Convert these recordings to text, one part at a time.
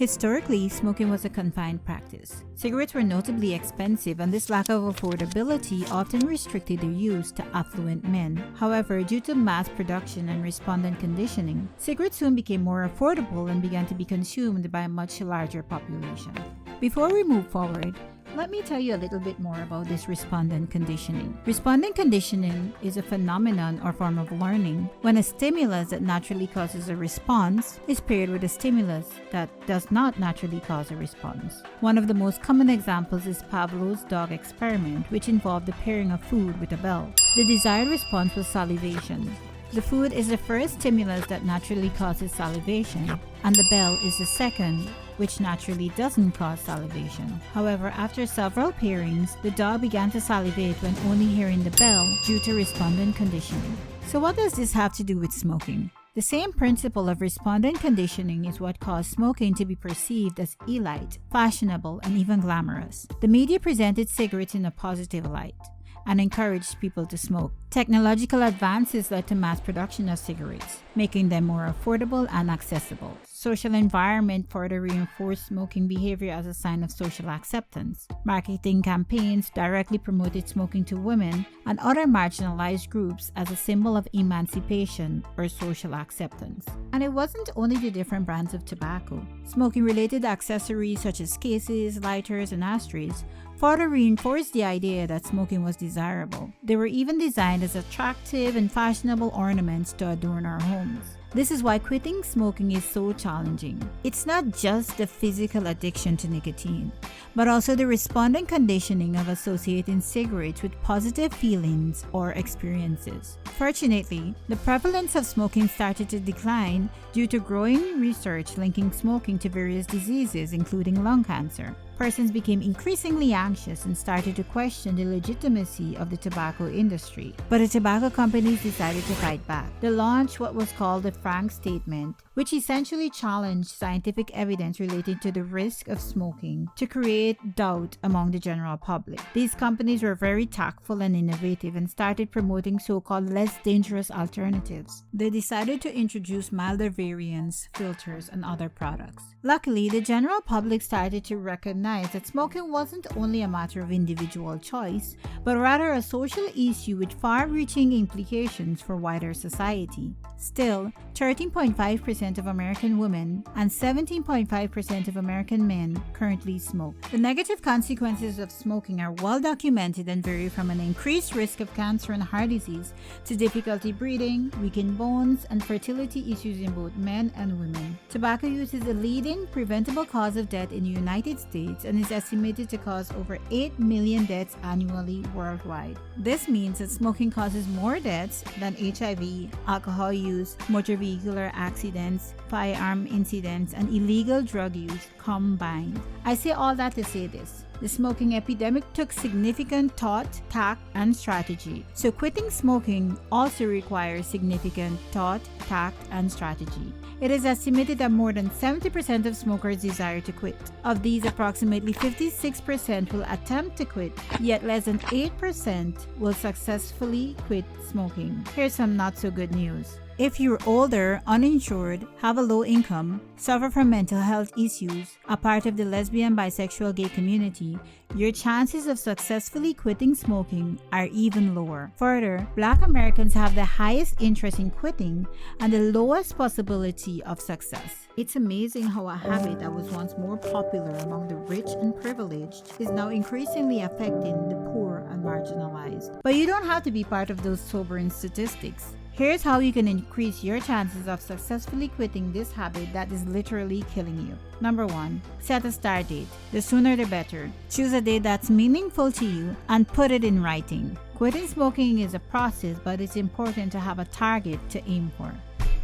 Historically, smoking was a confined practice. Cigarettes were notably expensive, and this lack of affordability often restricted their use to affluent men. However, due to mass production and respondent conditioning, cigarettes soon became more affordable and began to be consumed by a much larger population. Before we move forward, let me tell you a little bit more about this respondent conditioning. Respondent conditioning is a phenomenon or form of learning when a stimulus that naturally causes a response is paired with a stimulus that does not naturally cause a response. One of the most common examples is Pavlov's dog experiment, which involved the pairing of food with a bell. The desired response was salivation. The food is the first stimulus that naturally causes salivation, and the bell is the second, which naturally doesn't cause salivation. However, after several pairings, the dog began to salivate when only hearing the bell due to respondent conditioning. So what does this have to do with smoking? The same principle of respondent conditioning is what caused smoking to be perceived as elite, fashionable, and even glamorous. The media presented cigarettes in a positive light and encouraged people to smoke. Technological advances led to mass production of cigarettes, making them more affordable and accessible. Social environment further reinforced smoking behavior as a sign of social acceptance. Marketing campaigns directly promoted smoking to women and other marginalized groups as a symbol of emancipation or social acceptance. And it wasn't only the different brands of tobacco. Smoking-related accessories such as cases, lighters, and ashtrays further reinforced the idea that smoking was desirable. They were even designed as attractive and fashionable ornaments to adorn our homes. This is why quitting smoking is so challenging. It's not just the physical addiction to nicotine, but also the respondent conditioning of associating cigarettes with positive feelings or experiences. Fortunately, the prevalence of smoking started to decline due to growing research linking smoking to various diseases, including lung cancer. Persons became increasingly anxious and started to question the legitimacy of the tobacco industry. But the tobacco companies decided to fight back. They launched what was called the Frank Statement, which essentially challenged scientific evidence related to the risk of smoking to create doubt among the general public. These companies were very tactful and innovative and started promoting so-called less dangerous alternatives. They decided to introduce milder variants, filters, and other products. Luckily, the general public started to recognize that smoking wasn't only a matter of individual choice, but rather a social issue with far-reaching implications for wider society. Still, 13.5% of American women and 17.5% of American men currently smoke. The negative consequences of smoking are well documented and vary from an increased risk of cancer and heart disease to difficulty breathing, weakened bones, and fertility issues in both men and women. Tobacco use is a leading preventable cause of death in the United States and is estimated to cause over 8 million deaths annually worldwide. This means that smoking causes more deaths than HIV, alcohol use, motor vehicular accidents, firearm incidents, and illegal drug use combined. I say all that to say this. The smoking epidemic took significant thought, tact, and strategy. So quitting smoking also requires significant thought, tact, and strategy. It is estimated that more than 70% of smokers desire to quit. Of these, approximately 56% will attempt to quit, yet less than 8% will successfully quit smoking. Here's some not so good news. If you're older, uninsured, have a low income, suffer from mental health issues, are part of the lesbian, bisexual, gay community, your chances of successfully quitting smoking are even lower. Further, Black Americans have the highest interest in quitting and the lowest possibility of success. It's amazing how a habit that was once more popular among the rich and privileged is now increasingly affecting the poor and marginalized. But you don't have to be part of those sobering statistics. Here's how you can increase your chances of successfully quitting this habit that is literally killing you. Number 1, set a start date. The sooner the better. Choose a date that's meaningful to you and put it in writing. Quitting smoking is a process, but it's important to have a target to aim for.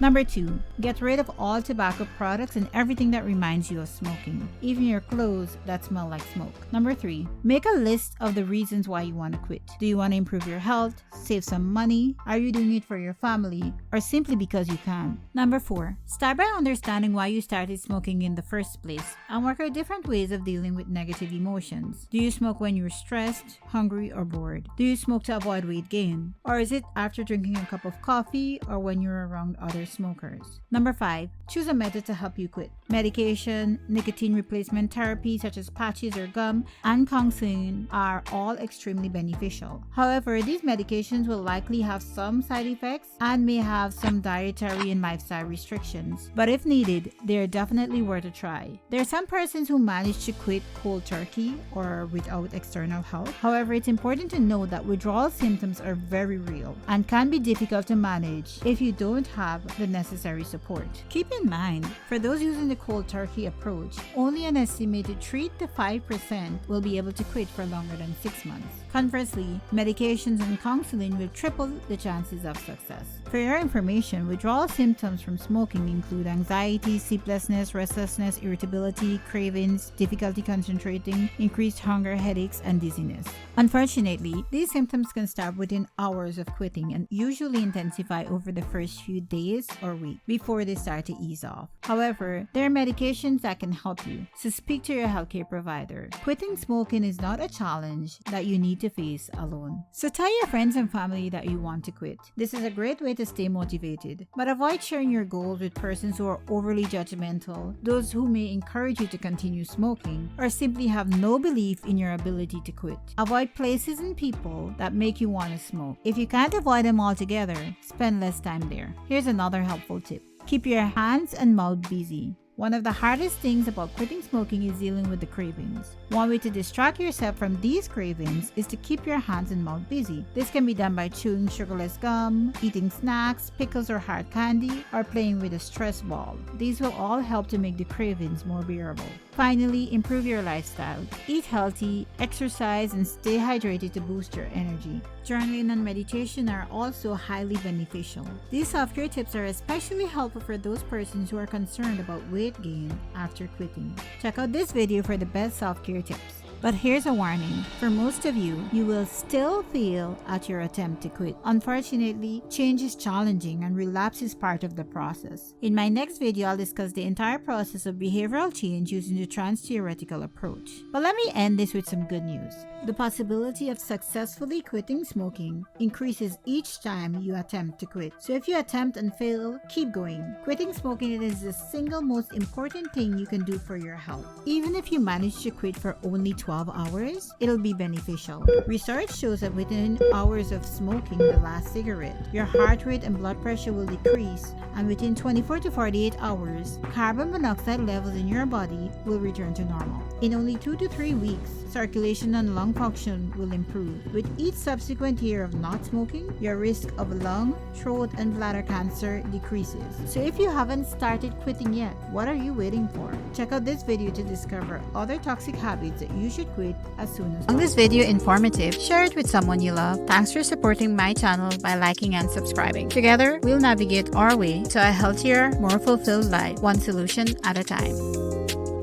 Number 2, get rid of all tobacco products and everything that reminds you of smoking, even your clothes that smell like smoke. Number 3, make a list of the reasons why you want to quit. Do you want to improve your health, save some money? Are you doing it for your family, or simply because you can? Number 4, start by understanding why you started smoking in the first place and work out different ways of dealing with negative emotions. Do you smoke when you're stressed, hungry, or bored? Do you smoke to avoid weight gain? Or is it after drinking a cup of coffee or when you're around others smokers. Number 5. Choose a method to help you quit. Medication, nicotine replacement therapy such as patches or gum, and counseling are all extremely beneficial. However, these medications will likely have some side effects and may have some dietary and lifestyle restrictions, but if needed, they are definitely worth a try. There are some persons who manage to quit cold turkey or without external help. However, it's important to know that withdrawal symptoms are very real and can be difficult to manage if you don't have the necessary support. Keep in mind, for those using the cold turkey approach, only an estimated 3 to 5% will be able to quit for longer than 6 months. Conversely, medications and counseling will triple the chances of success. For your information, withdrawal symptoms from smoking include anxiety, sleeplessness, restlessness, irritability, cravings, difficulty concentrating, increased hunger, headaches, and dizziness. Unfortunately, these symptoms can start within hours of quitting and usually intensify over the first few days or weeks before they start to ease off. However, there are medications that can help you, so speak to your healthcare provider. Quitting smoking is not a challenge that you need to face alone. So tell your friends and family that you want to quit. This is a great way to stay motivated, but avoid sharing your goals with persons who are overly judgmental, those who may encourage you to continue smoking, or simply have no belief in your ability to quit. Avoid places and people that make you want to smoke. If you can't avoid them altogether, spend less time there. Here's another helpful tip. Keep your hands and mouth busy. One of the hardest things about quitting smoking is dealing with the cravings. One way to distract yourself from these cravings is to keep your hands and mouth busy. This can be done by chewing sugarless gum, eating snacks, pickles or hard candy, or playing with a stress ball. These will all help to make the cravings more bearable. Finally, improve your lifestyle. Eat healthy, exercise, and stay hydrated to boost your energy. Journaling and meditation are also highly beneficial. These self-care tips are especially helpful for those persons who are concerned about weight gain after quitting. Check out this video for the best self-care tips. But here's a warning. For most of you, you will still fail at your attempt to quit. Unfortunately, change is challenging and relapse is part of the process. In my next video, I'll discuss the entire process of behavioral change using the trans-theoretical approach. But let me end this with some good news. The possibility of successfully quitting smoking increases each time you attempt to quit. So if you attempt and fail, keep going. Quitting smoking is the single most important thing you can do for your health. Even if you manage to quit for only 12 hours, it'll be beneficial. Research shows that within hours of smoking the last cigarette, your heart rate and blood pressure will decrease, and within 24 to 48 hours, carbon monoxide levels in your body will return to normal. In only 2 to 3 weeks, circulation and lung function will improve. With each subsequent year of not smoking, your risk of lung, throat, and bladder cancer decreases. So if you haven't started quitting yet, what are you waiting for? Check out this video to discover other toxic habits that you should quit as soon as possible. Found this video informative, share it with someone you love. Thanks for supporting my channel by liking and subscribing. Together, we'll navigate our way to a healthier, more fulfilled life, one solution at a time.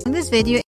This video